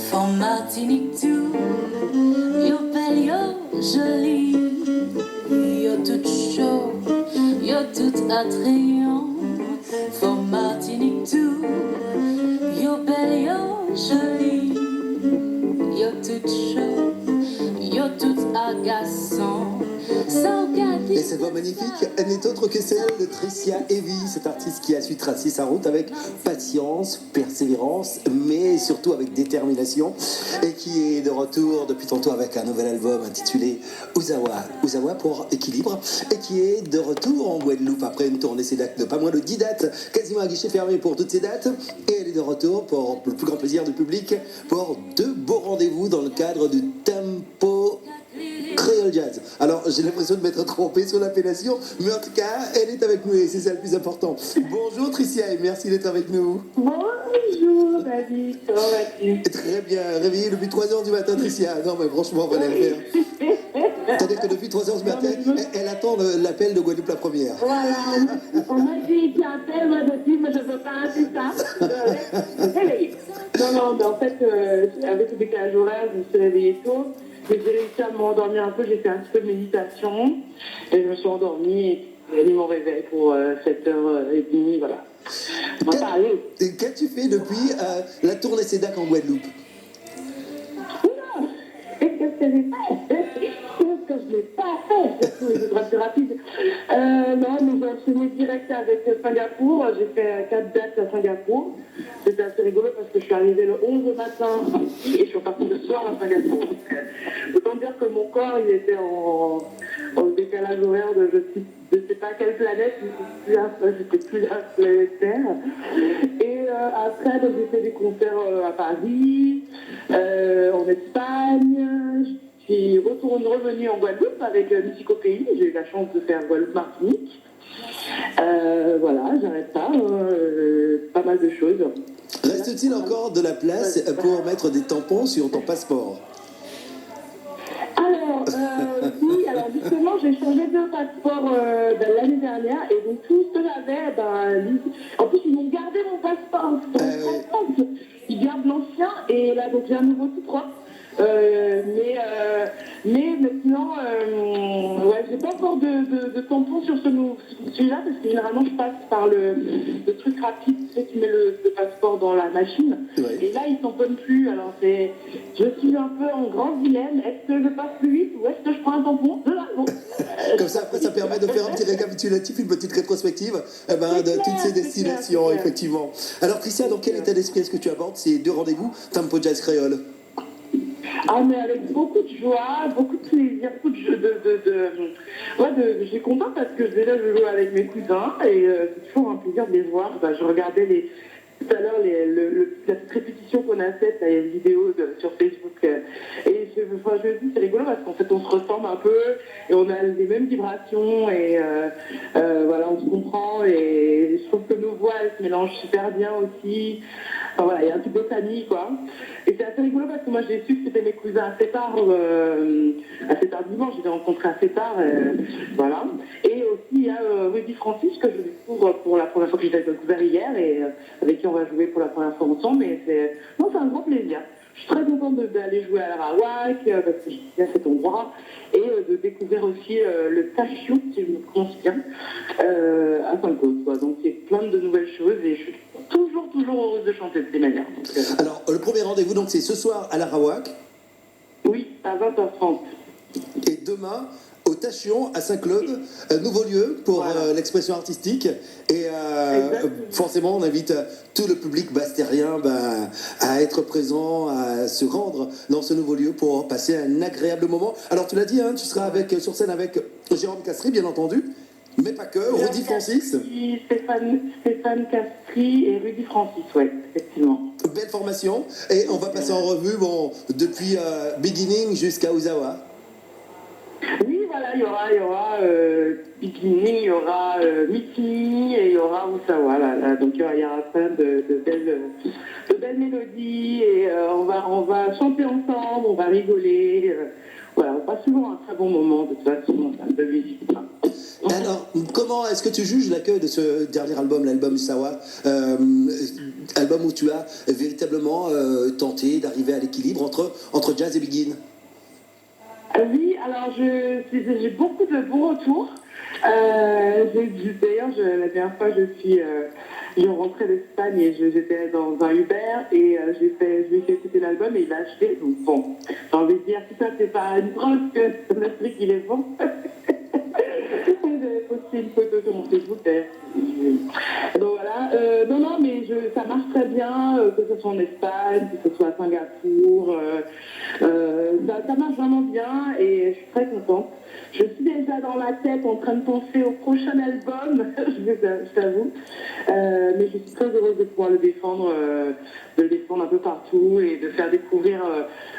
From Martinique to you're belle, you're jolie, you're toute chaude, you're toute attrayante. From Martinique to you're belle, you're jolie, you're toute chaude, you're toute agaçante. Et cette voix magnifique, elle n'est autre que celle de Tricia Heavy, cette artiste qui a su tracer sa route avec patience, persévérance, mais surtout avec détermination, et qui est de retour depuis tantôt avec un nouvel album intitulé Uzawa, Uzawa pour équilibre, et qui est de retour en Guadeloupe après une tournée SEDAC de pas moins de 10 dates, quasiment à guichet fermé pour toutes ces dates, et elle est de retour pour le plus grand plaisir du public pour 2 beaux rendez-vous dans le cadre du Tempo Creole Jazz. Alors, j'ai l'impression de m'être trompé sur l'appellation, mais en tout cas, elle est avec nous et c'est ça le plus important. Bonjour Tricia et merci d'être avec nous. Bonjour David, comment vas-tu? Très bien, réveillée depuis 3h du matin Tricia. Non mais franchement, on va le faire. C'est-à-dire que depuis 3h du matin, elle attend l'appel de Guadeloupe la première. Voilà, on m'a dit qu'il appelle moi dessus, mais je ne veux pas rater ça. Réveillée. Non, mais en fait, avec le décalage horaire, je me suis réveillée tôt. J'ai réussi à m'endormir un peu, j'ai fait un petit peu de méditation et je me suis endormie et j'ai mis mon réveil pour 7h30, voilà. On va parler. Qu'as-tu fait depuis la tournée SEDAC en Guadeloupe? Qu'est-ce que j'ai fait? Qu'est-ce que je n'ai pas fait? C'est très rapide. Non, mais j'ai enchaîné direct avec Singapour. J'ai fait 4 dates à Singapour. C'était assez rigolo parce que je suis arrivée le 11 matin ici et je suis repartie le soir à Singapour. Autant dire que mon corps, il était en décalage horaire de je ne sais pas quelle planète, j'étais plus à la planète Terre. Et après, donc, j'ai fait des concerts à Paris, en Espagne. Je suis revenue en Guadeloupe avec Musicopéi. J'ai eu la chance de faire Guadeloupe-Martinique. Voilà, j'arrête pas. Pas mal de choses. Reste-t-il encore de la place pour mettre des tampons sur ton passeport? Alors, oui, alors justement, j'ai changé de passeport l'année dernière et donc tout ce que j'avais, en plus ils m'ont gardé mon passeport. Ils gardent l'ancien et là donc j'ai un nouveau tout propre. Mais maintenant, ouais, j'ai pas encore de tampon sur celui-là parce que généralement je passe par le truc rapide, tu sais, tu mets le passeport dans la machine. Ouais. Et là ils tamponnent plus. Alors je suis un peu en grand dilemme. Est-ce que je passe plus vite ou est-ce que je prends un tampon? Comme ça, après, ça permet de faire un petit récapitulatif, une petite rétrospective de toutes ces destinations, effectivement. Alors, Tricia, dans quel état d'esprit est-ce que tu abordes ces 2 rendez-vous Tempo Jazz Créole? Ah, mais avec beaucoup de joie, beaucoup de plaisir, beaucoup de jeu, je suis contente parce que déjà je joue avec mes cousins et c'est toujours un plaisir de les voir. Je regardais tout à l'heure la petite répétition qu'on a faite, les vidéos sur Facebook. Et je me dis c'est rigolo parce qu'en fait on se ressemble un peu et on a les mêmes vibrations et voilà, on se comprend et je trouve que nos voix elles se mélangent super bien aussi. Enfin voilà, il y a un truc de famille quoi. Et c'est assez rigolo parce que moi j'ai su que c'était mes cousins assez tardivement, je les ai rencontrés assez tard, voilà. Et aussi il y a Rudy Francis que je découvre pour la première fois que j'étais découvert hier et avec qui on va jouer pour la première fois ensemble. Mais c'est un grand plaisir. Je suis très contente d'aller jouer à la Rawak parce que j'ai à cet endroit et de découvrir aussi le Tachiou, si je me prononce bien, à Saint-Claude. Donc c'est plein de nouvelles choses et je suis toujours heureuse de chanter de ces manières. Donc, Alors, le premier rendez-vous, donc, c'est ce soir à la Rawak. Oui, à 20h30. Et demain, au Tachion, à Saint-Claude, nouveau lieu pour l'expression artistique. Et forcément, on invite tout le public bastérien à être présent, à se rendre dans ce nouveau lieu pour passer un agréable moment. Alors, tu l'as dit, hein, tu seras sur scène avec Jérôme Castry, bien entendu, mais pas que, Rudy Francis. Stéphane Castry et Rudy Francis, oui, effectivement. Belle formation. Et on va passer en revue, depuis Beginning jusqu'à Uzawa. Oui, voilà, il y aura Beginning, il y aura Meet et il y aura Uzawa. Donc il y aura plein de belles mélodies et on va chanter ensemble, on va rigoler. voilà, on passe souvent un très bon moment de toute façon de musique. Alors, comment est-ce que tu juges l'accueil de ce dernier album, l'album Sawa, album où tu as véritablement tenté d'arriver à l'équilibre entre jazz et begin? Oui, alors j'ai beaucoup de bons retours. D'ailleurs, la dernière fois, je rentrais d'Espagne et j'étais dans un Uber et je lui ai fait écouter l'album et il l'a acheté. Donc bon, j'ai envie de dire, tout ça, c'est pas une preuve que le truc, il est bon. J'avais posté une photo sur mon Facebook. Donc voilà. Non, mais ça marche très bien, que ce soit en Espagne, que ce soit à Singapour. Ça marche vraiment bien et je suis très contente. Je suis déjà dans ma tête en train de penser au prochain album, je t'avoue. Mais je suis très heureuse de pouvoir de le défendre un peu partout et de faire découvrir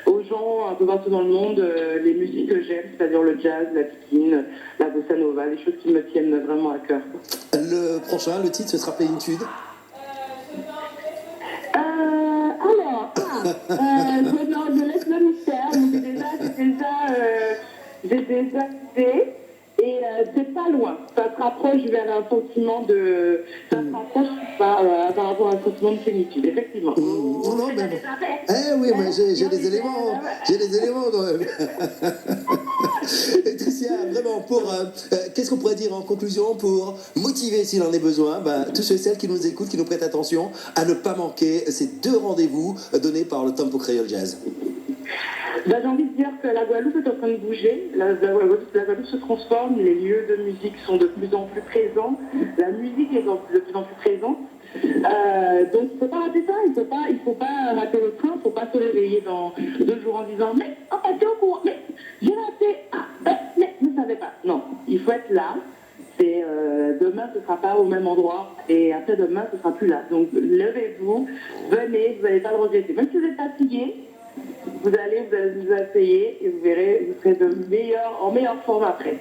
aux gens un peu partout dans le monde les musiques que j'aime, c'est-à-dire le jazz, la tikine, la bossa nova, les choses qui me tiennent vraiment à cœur. Le prochain, le titre, ce sera Plénitude. Je laisse le mystère. J'ai déjà fait et c'est pas loin. Ça se rapproche vers un sentiment de. Ça se rapproche pas par rapport à un sentiment de plénitude, effectivement. Non, mais... oui, mais j'ai des éléments. J'ai des éléments quand même. Et Tricia, vraiment, qu'est-ce qu'on pourrait dire en conclusion pour motiver, s'il en est besoin, tous ceux et celles qui nous écoutent, qui nous prêtent attention, à ne pas manquer ces 2 rendez-vous donnés par le Tempo Créole Jazz? J'ai envie de dire que la Guadeloupe est en train de bouger, la Guadeloupe se transforme, les lieux de musique sont de plus en plus présents, la musique est de plus en plus présente. Donc il ne faut pas rater ça, il ne faut pas rater le train, il ne faut pas se réveiller dans 2 jours en disant mais t'es au courant, mais j'ai raté, mais je ne savais pas. Non, il faut être là. Demain ce ne sera pas au même endroit et après demain ce ne sera plus là. Donc levez-vous, venez, vous n'allez pas le regretter. Même si vous êtes fatigué, vous allez vous essayer et vous verrez, vous serez en meilleure forme après.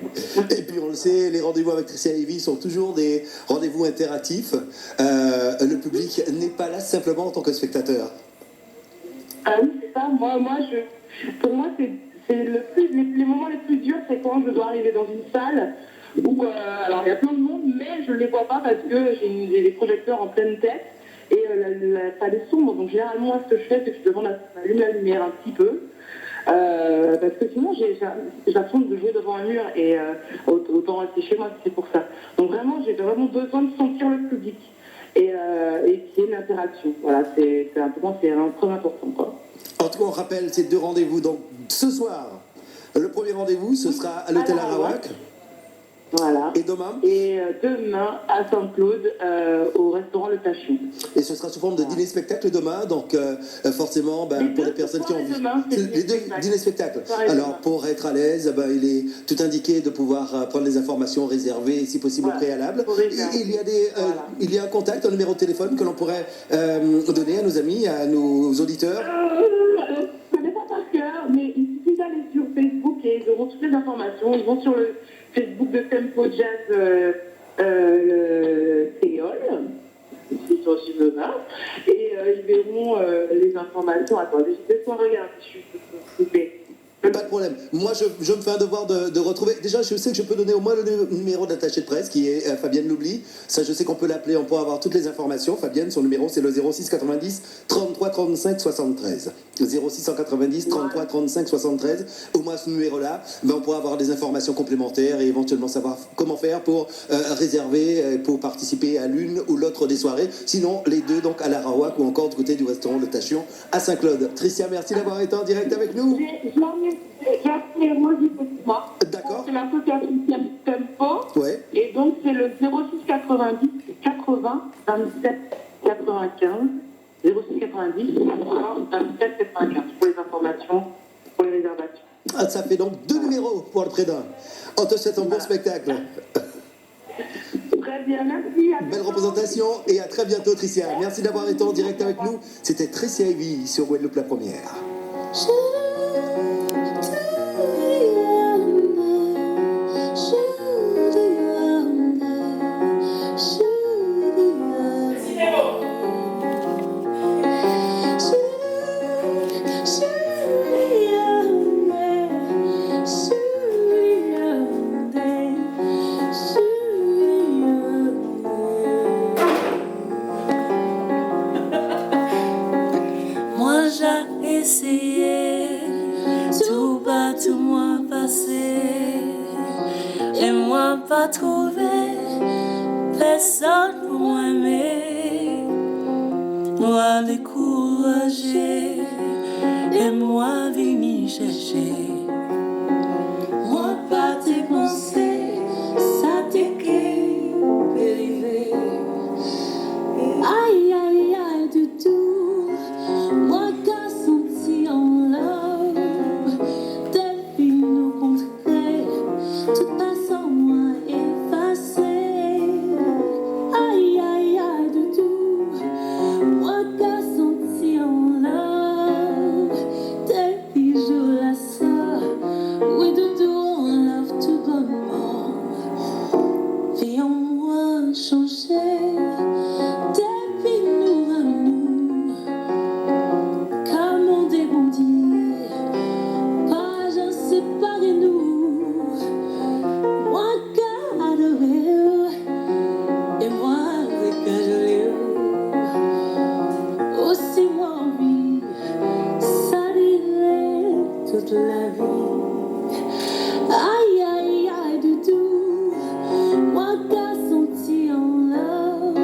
Et puis on le sait, les rendez-vous avec Tricia Heavy sont toujours des rendez-vous interactifs. Le public n'est pas là simplement en tant que spectateur. Ah oui, c'est ça. Pour moi, c'est les moments les plus durs, c'est quand je dois arriver dans une salle où, alors il y a plein de monde, mais je ne les vois pas parce que j'ai les projecteurs en pleine tête. Et la salle est sombre, donc généralement ce que je fais, c'est que je demande à ce qu'on allume la lumière un petit peu, parce que sinon j'ai l'impression de jouer devant un mur et autant rester chez moi si c'est pour ça. Donc vraiment, j'ai vraiment besoin de sentir le public et qu'il y ait une interaction. Voilà, pour moi c'est très important, quoi. En tout cas, on rappelle ces 2 rendez-vous. Donc ce soir, le premier rendez-vous, ce sera à l'hôtel Arawak. Voilà. Et demain demain à Saint-Claude, au restaurant Le Tachon. Et ce sera sous forme de dîner-spectacle demain, donc forcément, pour les personnes qui ont envie. Les 2 dîners-spectacles. Alors, pour être à l'aise, il est tout indiqué de pouvoir prendre les informations réservées, si possible, au préalable. Il y a un contact, un numéro de téléphone que l'on pourrait donner à nos amis, à nos auditeurs. Je ne connais pas par cœur, mais il suffit d'aller sur Facebook et ils auront toutes les informations. Ils vont sur le Facebook de Tempo Jazz Créole, ils sont aussi demain, et ils verront les informations. Attendez, laisse-moi regarder, je suis coupée. Pas de problème. Moi, je me fais un devoir de retrouver. Déjà, je sais que je peux donner au moins le numéro d'attaché de presse, qui est Fabienne Loubli. Ça, je sais qu'on peut l'appeler, on peut avoir toutes les informations. Fabienne, son numéro, c'est le 06 90 33 35 73. 06 190 33 35 73. Au moins, ce numéro-là, on pourra avoir des informations complémentaires et éventuellement savoir comment faire pour réserver, pour participer à l'une ou l'autre des soirées. Sinon, les 2, donc à l'Arawak ou encore du côté du restaurant Le Tachon à Saint-Claude. Tricia, merci d'avoir été en direct avec nous. J'ai appelé Rosy Petitma. D'accord. C'est l'association Tempo. Ouais. Et donc, c'est le 06 90 80 27 95. 06 90 80 27 95 pour les informations, pour les réservations. Ah, ça fait donc 2 numéros pour le prix d'un. On te souhaite un bon spectacle. Très bien, merci. Belle représentation et à très bientôt, Tricia. Merci d'avoir été en direct avec nous. C'était Tricia Heavy sur Guadeloupe la première. pas trouvé personne pour m'aimer. Moi découragé et moi venu chercher. Moi pas tes pensées, ça t'est arrivé. Aïe aïe aïe du tout, moi qu'a senti en love. Depuis nous contrer, toute façon moi effacée. Aïe aïe aïe du tout, moi qu'a senti en love. Depuis je la sors, oui de tout on love tout bonnement. Vie en moi changer. Depuis nous à nous, comme on débondit, pas j'en séparé nous. Moi qu'à adorer, et moi avec un joli. Aussi moi envie, ça dirait toute la vie. Aïe aïe aïe du tout, moi qu'a senti en love.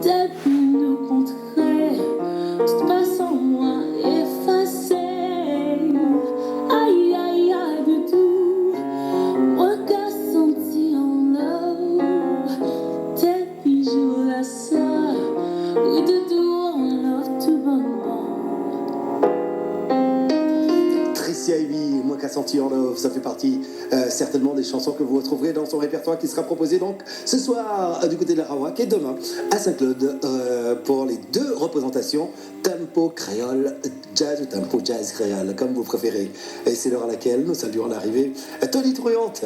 Depuis nous contrer, toute façon moi effacée. Aïe aïe aïe du tout, moi qu'a senti en love. Depuis je la sors, oui de tout on love tout bonnement. Tricia Heavy, moi qu'a senti en love, ça fait partie certainement des chansons que vous retrouverez dans son répertoire qui sera proposé donc ce soir du côté de la Rawak et demain à Saint-Claude pour les deux représentations tempo créole jazz ou tempo jazz créole comme vous préférez. Et c'est l'heure à laquelle nous saluons l'arrivée Tony Truante.